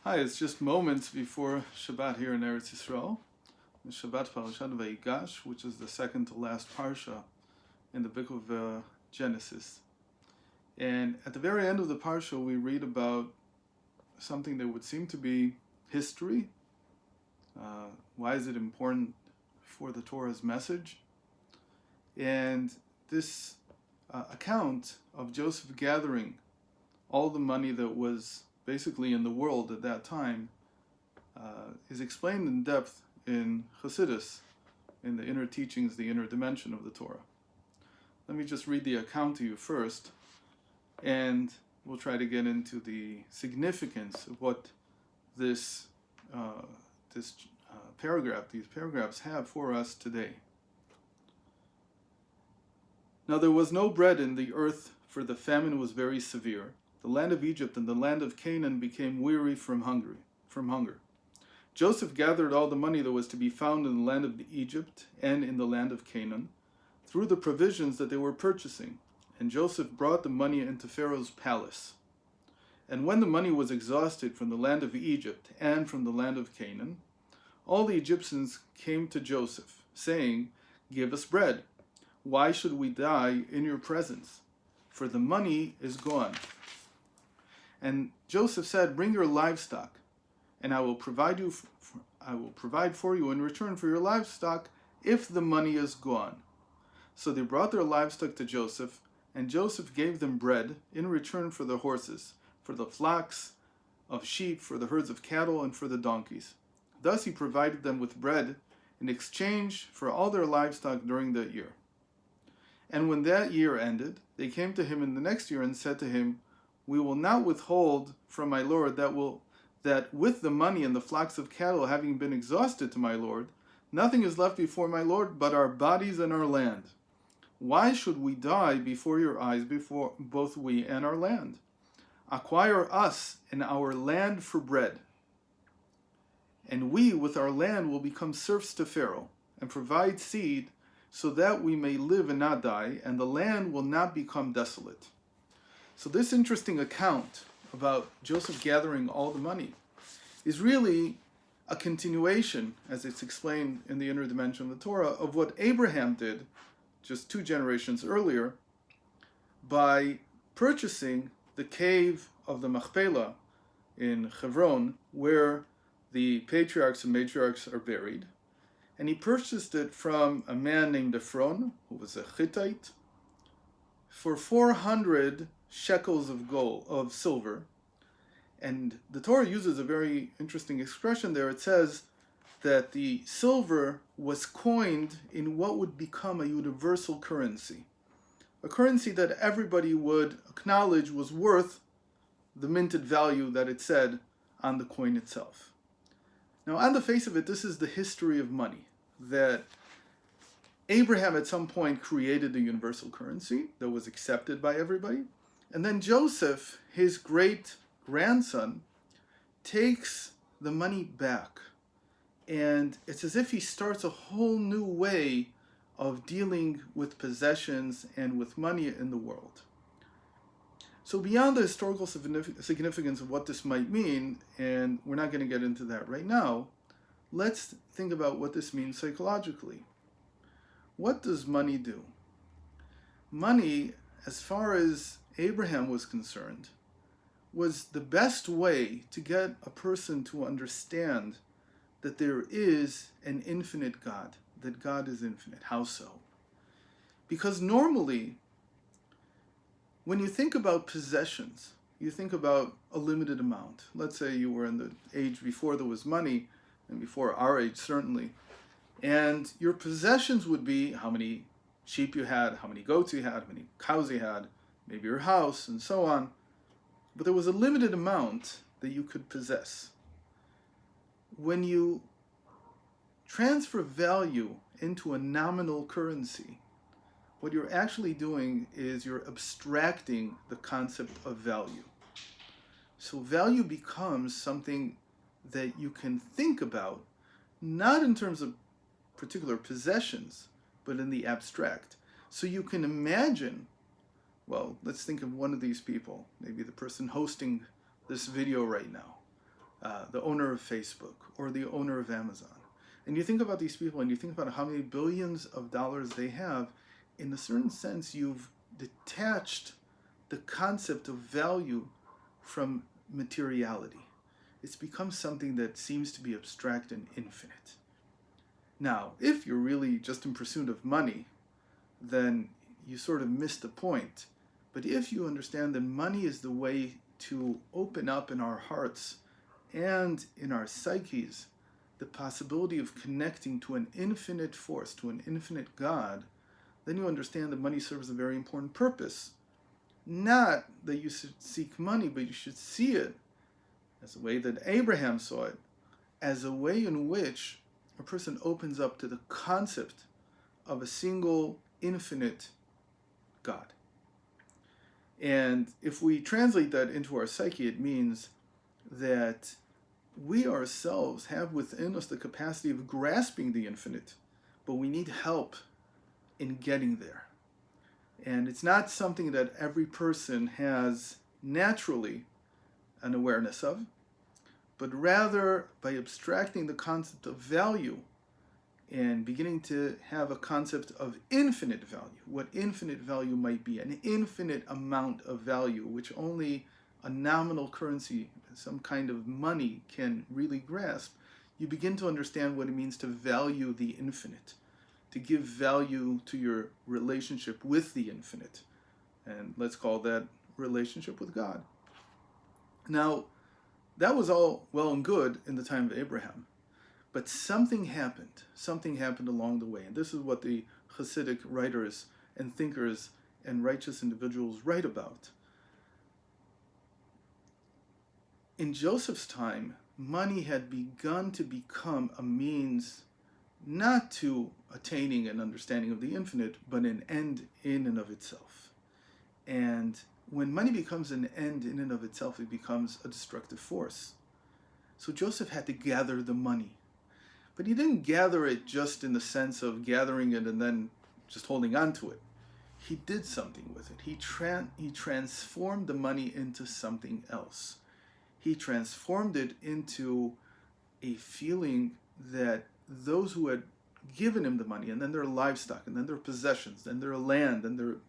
Hi, it's just moments before Shabbat here in Eretz Yisrael. The Shabbat Parashat Vayigash, which is the second to last parsha in the book of Genesis. And at the very end of the parsha, we read about something that would seem to be history. Why is it important for the Torah's message? And this account of Joseph gathering all the money that was basically in the world at that time is explained in depth in Chassidus, in the inner teachings, the inner dimension of the Torah. Let me just read the account to you first, and we'll try to get into the significance of what these paragraphs have for us today. Now there was no bread in the earth, for the famine was very severe. The land of Egypt and the land of Canaan became weary from hunger. Joseph gathered all the money that was to be found in the land of Egypt and in the land of Canaan, through the provisions that they were purchasing, and Joseph brought the money into Pharaoh's palace. And when the money was exhausted from the land of Egypt and from the land of Canaan, all the Egyptians came to Joseph, saying, "Give us bread. Why should we die in your presence? For the money is gone." And Joseph said, "Bring your livestock, and I will provide for you in return for your livestock if the money is gone." So they brought their livestock to Joseph, and Joseph gave them bread in return for the horses, for the flocks of sheep, for the herds of cattle, and for the donkeys. Thus he provided them with bread in exchange for all their livestock during that year. And when that year ended, they came to him in the next year and said to him, "We will not withhold from my lord that with the money and the flocks of cattle having been exhausted to my lord, nothing is left before my lord but our bodies and our land. Why should we die before your eyes, before both we and our land? Acquire us and our land for bread, and we with our land will become serfs to Pharaoh, and provide seed so that we may live and not die, and the land will not become desolate." So this interesting account about Joseph gathering all the money is really a continuation, as it's explained in the inner dimension of the Torah, of what Abraham did just 2 generations earlier by purchasing the cave of the Machpelah in Hebron, where the patriarchs and matriarchs are buried. And he purchased it from a man named Ephron, who was a Hittite, for 400 shekels of silver. And the Torah uses a very interesting expression there. It says that the silver was coined in what would become a universal currency, a currency that everybody would acknowledge was worth the minted value that it said on the coin itself. Now, on the face of it, this is the history of money, that Abraham at some point created a universal currency that was accepted by everybody. And then Joseph, his great-grandson, takes the money back. And it's as if he starts a whole new way of dealing with possessions and with money in the world. So beyond the historical significance of what this might mean, and we're not going to get into that right now, let's think about what this means psychologically. What does money do? Money, as far as Abraham was concerned, was the best way to get a person to understand that there is an infinite God, that God is infinite. How so? Because normally, when you think about possessions, you think about a limited amount. Let's say you were in the age before there was money, and before our age certainly, and your possessions would be how many sheep you had, how many goats you had, how many cows you had, maybe your house, and so on. But there was a limited amount that you could possess. When you transfer value into a nominal currency, what you're actually doing is you're abstracting the concept of value. So value becomes something that you can think about, not in terms of particular possessions, but in the abstract. So you can imagine, well, let's think of one of these people, maybe the person hosting this video right now. the owner of Facebook or the owner of Amazon. And you think about these people and you think about how many billions of dollars they have, in a certain sense, you've detached the concept of value from materiality. It's become something that seems to be abstract and infinite. Now, if you're really just in pursuit of money, then you sort of miss the point. But if you understand that money is the way to open up in our hearts and in our psyches the possibility of connecting to an infinite force, to an infinite God, then you understand that money serves a very important purpose. Not that you should seek money, but you should see it as a way that Abraham saw it, as a way in which a person opens up to the concept of a single infinite God. And if we translate that into our psyche, it means that we ourselves have within us the capacity of grasping the infinite, but we need help in getting there. And it's not something that every person has naturally an awareness of, but rather by abstracting the concept of value and beginning to have a concept of infinite value, what infinite value might be, an infinite amount of value, which only a nominal currency, some kind of money, can really grasp, you begin to understand what it means to value the infinite, to give value to your relationship with the infinite. And let's call that relationship with God. Now, that was all well and good in the time of Abraham. But something happened along the way. And this is what the Hasidic writers and thinkers and righteous individuals write about. In Joseph's time, money had begun to become a means not to attaining an understanding of the infinite, but an end in and of itself. And when money becomes an end in and of itself, it becomes a destructive force. So Joseph had to gather the money. But he didn't gather it just in the sense of gathering it and then just holding on to it. He did something with it. He transformed the money into something else. He transformed it into a feeling that those who had given him the money, and then their livestock, and then their possessions, and their land, and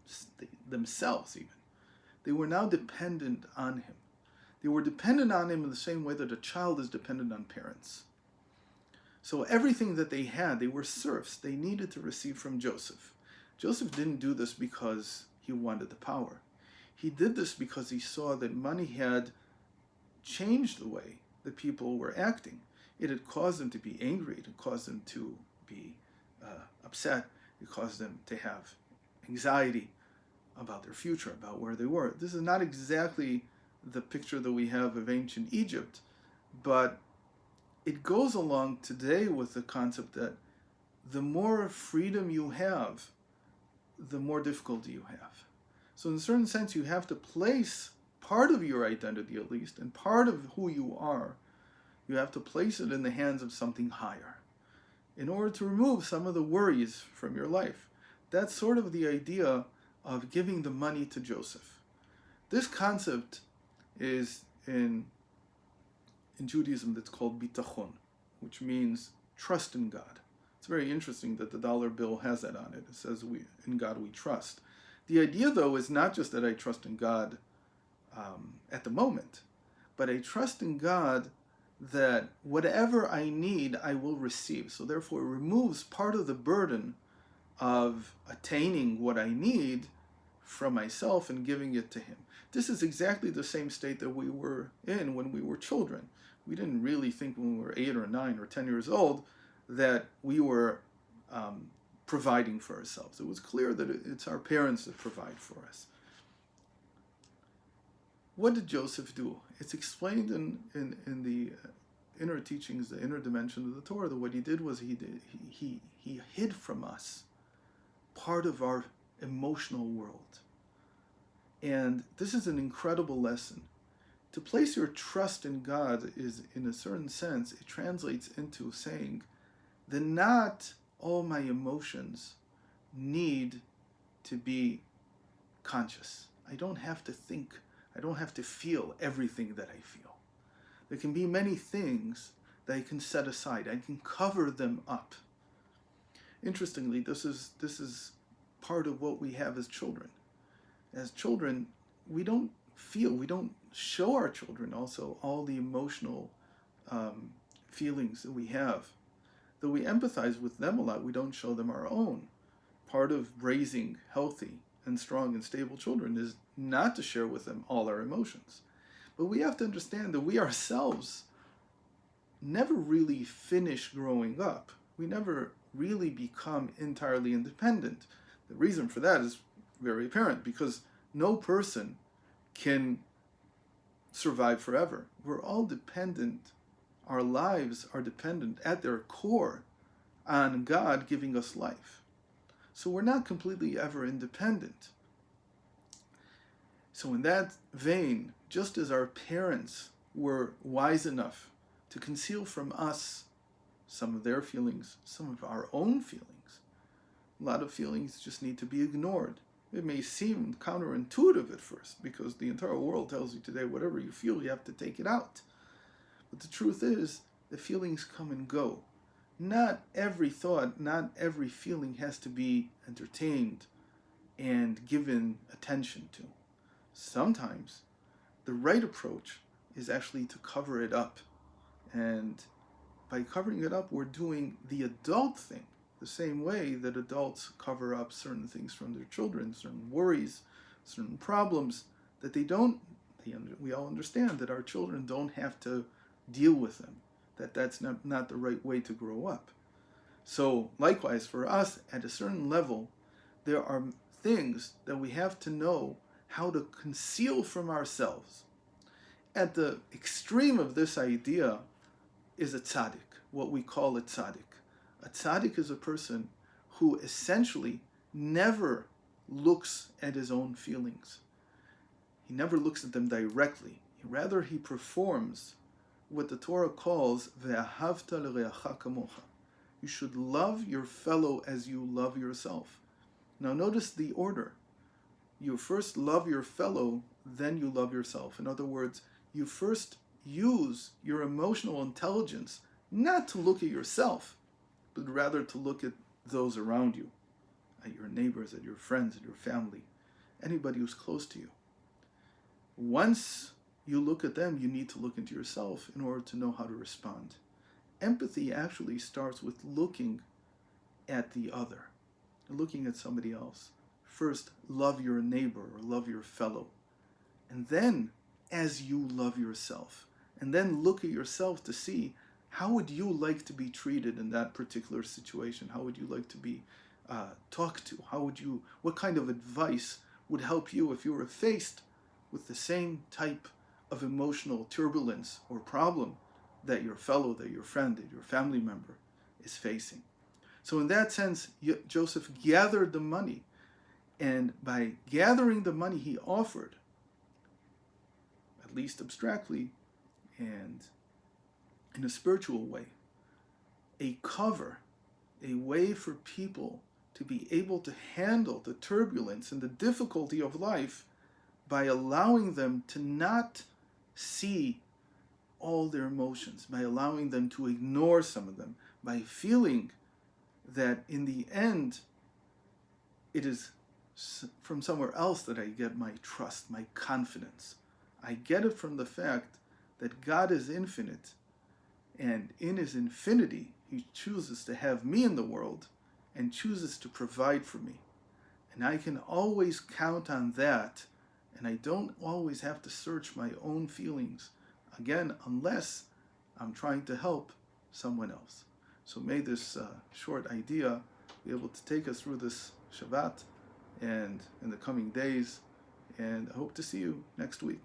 themselves even, they were now dependent on him. They were dependent on him in the same way that a child is dependent on parents. So everything that they had, they were serfs. They needed to receive from Joseph. Joseph didn't do this because he wanted the power. He did this because he saw that money had changed the way that people were acting. It had caused them to be angry. It had caused them to be upset. It caused them to have anxiety about their future, about where they were. This is not exactly the picture that we have of ancient Egypt, but it goes along today with the concept that the more freedom you have, the more difficulty you have. So in a certain sense, you have to place part of your identity, at least, and part of who you are, you have to place it in the hands of something higher in order to remove some of the worries from your life. That's sort of the idea of giving the money to Joseph. This concept is in Judaism that's called bitachon, which means trust in God. It's very interesting that the dollar bill has that on it. It says, in God we trust. The idea, though, is not just that I trust in God at the moment, but I trust in God that whatever I need, I will receive. So therefore, it removes part of the burden of attaining what I need from myself and giving it to Him. This is exactly the same state that we were in when we were children. We didn't really think when we were 8 or 9 or 10 years old that we were providing for ourselves. It was clear that it's our parents that provide for us. What did Joseph do? It's explained in the inner teachings, the inner dimension of the Torah, that what he did was he hid from us part of our emotional world. And this is an incredible lesson. To place your trust in God is, in a certain sense, it translates into saying that not all my emotions need to be conscious. I don't have to think. I don't have to feel everything that I feel. There can be many things that I can set aside. I can cover them up. Interestingly, this is part of what we have as children. As children, we don't show our children also all the emotional feelings that we have. Though we empathize with them a lot, we don't show them our own. Part of raising healthy and strong and stable children is not to share with them all our emotions. But we have to understand that we ourselves never really finish growing up. We never really become entirely independent. The reason for that is very apparent, because no person can survive forever. We're all dependent. Our lives are dependent at their core on God giving us life. So we're not completely ever independent. So in that vein, just as our parents were wise enough to conceal from us some of their feelings, some of our own feelings, a lot of feelings just need to be ignored. It may seem counterintuitive at first, because the entire world tells you today, whatever you feel, you have to take it out. But the truth is, the feelings come and go. Not every thought, not every feeling has to be entertained and given attention to. Sometimes the right approach is actually to cover it up. And by covering it up, we're doing the adult thing, the same way that adults cover up certain things from their children, certain worries, certain problems that we all understand that our children don't have to deal with them, that's not the right way to grow up. So likewise, for us, at a certain level, there are things that we have to know how to conceal from ourselves. At the extreme of this idea is a tzaddik, what we call a tzaddik. A tzaddik is a person who essentially never looks at his own feelings. He never looks at them directly. Rather, he performs what the Torah calls ve'ahavta l'reacha kamocha. You should love your fellow as you love yourself. Now notice the order. You first love your fellow, then you love yourself. In other words, you first use your emotional intelligence not to look at yourself, but rather to look at those around you, at your neighbors, at your friends, at your family, anybody who's close to you. Once you look at them, you need to look into yourself in order to know how to respond. Empathy actually starts with looking at the other, looking at somebody else. First, love your neighbor or love your fellow. And then, as you love yourself, and then look at yourself to see how would you like to be treated in that particular situation? How would you like to be talked to? What kind of advice would help you if you were faced with the same type of emotional turbulence or problem that your fellow, that your friend, that your family member is facing? So in that sense, Joseph gathered the money, and by gathering the money he offered, at least abstractly and in a spiritual way, a cover, a way for people to be able to handle the turbulence and the difficulty of life by allowing them to not see all their emotions, by allowing them to ignore some of them, by feeling that in the end it is from somewhere else that I get my trust, my confidence. I get it from the fact that God is infinite, and in his infinity, he chooses to have me in the world and chooses to provide for me. And I can always count on that, and I don't always have to search my own feelings, again, unless I'm trying to help someone else. So may this short idea be able to take us through this Shabbat and in the coming days, and I hope to see you next week.